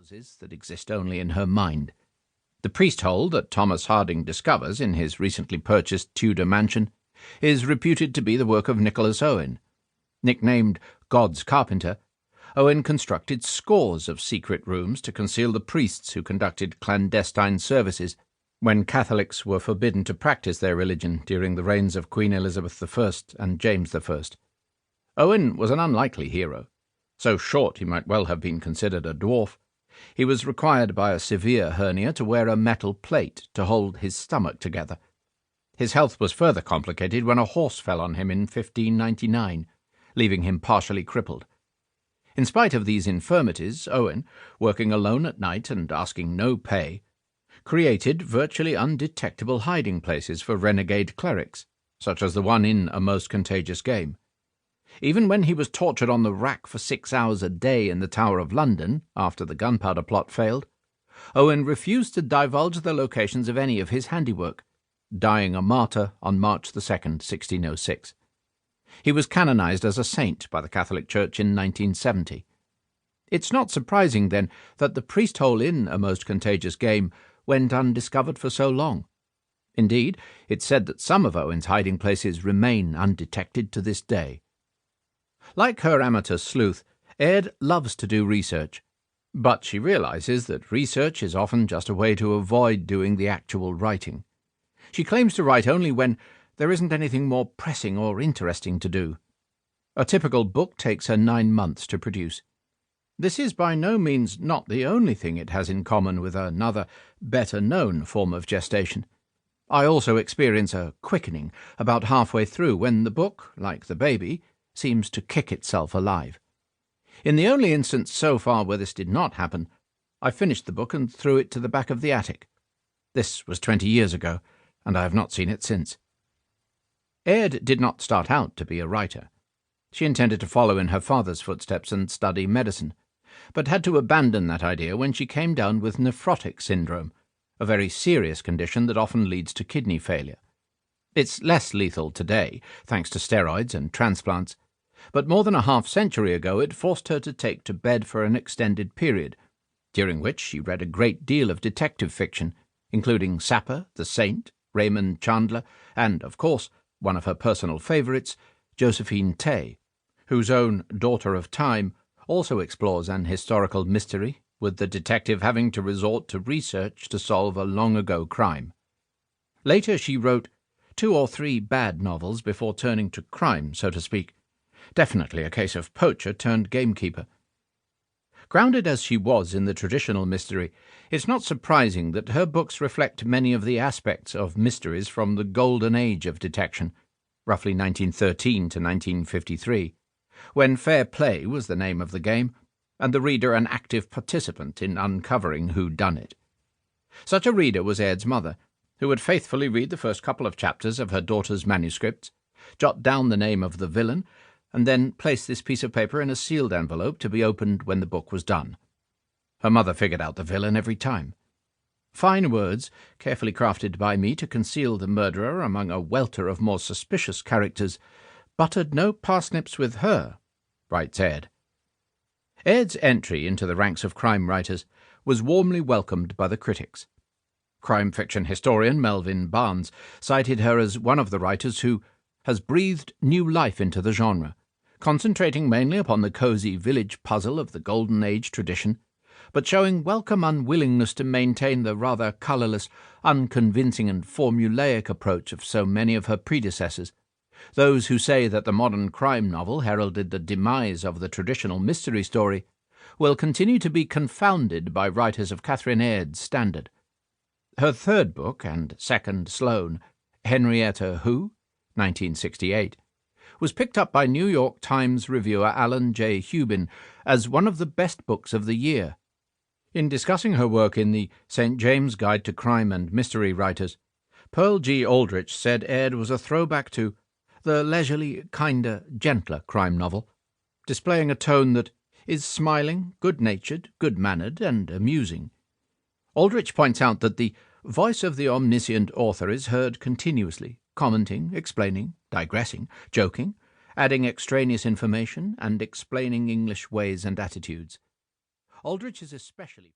houses that exist only in her mind. The priest hole that Thomas Harding discovers in his recently purchased Tudor mansion is reputed to be the work of Nicholas Owen. Nicknamed God's Carpenter, Owen constructed scores of secret rooms to conceal the priests who conducted clandestine services when Catholics were forbidden to practice their religion during the reigns of Queen Elizabeth I and James I. Owen was an unlikely hero. So short he might well have been considered a dwarf. He was required by a severe hernia to wear a metal plate to hold his stomach together. His health was further complicated when a horse fell on him in 1599, leaving him partially crippled. In spite of these infirmities, Owen, working alone at night and asking no pay, created virtually undetectable hiding places for renegade clerics, such as the one in A Most Contagious Game. Even when he was tortured on the rack for 6 hours a day in the Tower of London after the gunpowder plot failed, Owen refused to divulge the locations of any of his handiwork, dying a martyr on March 2, 1606. He was canonized as a saint by the Catholic Church in 1970. It's not surprising, then, that the priest hole in A Most Contagious Game went undiscovered for so long. Indeed, it's said that some of Owen's hiding places remain undetected to this day. Like her amateur sleuth, Aird loves to do research, but she realizes that research is often just a way to avoid doing the actual writing. She claims to write only when there isn't anything more pressing or interesting to do. A typical book takes her 9 months to produce. This is by no means not the only thing it has in common with another, better-known form of gestation. I also experience a quickening about halfway through when the book, like the baby, seems to kick itself alive. In the only instance so far where this did not happen, I finished the book and threw it to the back of the attic. This was 20 years ago, and I have not seen it since. Aird did not start out to be a writer. She intended to follow in her father's footsteps and study medicine, but had to abandon that idea when she came down with nephrotic syndrome, a very serious condition that often leads to kidney failure. It's less lethal today, thanks to steroids and transplants, but more than a half-century ago it forced her to take to bed for an extended period, during which she read a great deal of detective fiction, including Sapper, the Saint, Raymond Chandler, and, of course, one of her personal favourites, Josephine Tay, whose own Daughter of Time also explores an historical mystery, with the detective having to resort to research to solve a long-ago crime. Later she wrote 2 or 3 bad novels before turning to crime, so to speak. Definitely a case of poacher turned gamekeeper. Grounded as she was in the traditional mystery, it's not surprising that her books reflect many of the aspects of mysteries from the golden age of detection, roughly 1913 to 1953, when fair play was the name of the game, and the reader an active participant in uncovering whodunit. Such a reader was Aird's mother, who would faithfully read the first couple of chapters of her daughter's manuscripts, jot down the name of the villain, and then place this piece of paper in a sealed envelope to be opened when the book was done. Her mother figured out the villain every time. Fine words, carefully crafted by me to conceal the murderer among a welter of more suspicious characters, buttered no parsnips with her, writes Aird. Aird's entry into the ranks of crime writers was warmly welcomed by the critics. Crime fiction historian Melvin Barnes cited her as one of the writers who has breathed new life into the genre, concentrating mainly upon the cosy village puzzle of the Golden Age tradition, but showing welcome unwillingness to maintain the rather colourless, unconvincing and formulaic approach of so many of her predecessors. Those who say that the modern crime novel heralded the demise of the traditional mystery story will continue to be confounded by writers of Catherine Aird's standard. Her third book, and second Sloan, Henrietta Who? 1968, was picked up by New York Times reviewer Alan J. Hubin as one of the best books of the year. In discussing her work in the St. James Guide to Crime and Mystery Writers, Pearl G. Aldrich said Aird was a throwback to the leisurely, kinder, gentler crime novel, displaying a tone that is smiling, good-natured, good-mannered, and amusing. Aldrich points out that the voice of the omniscient author is heard continuously, commenting, explaining, digressing, joking, adding extraneous information, and explaining English ways and attitudes. Aldrich is especially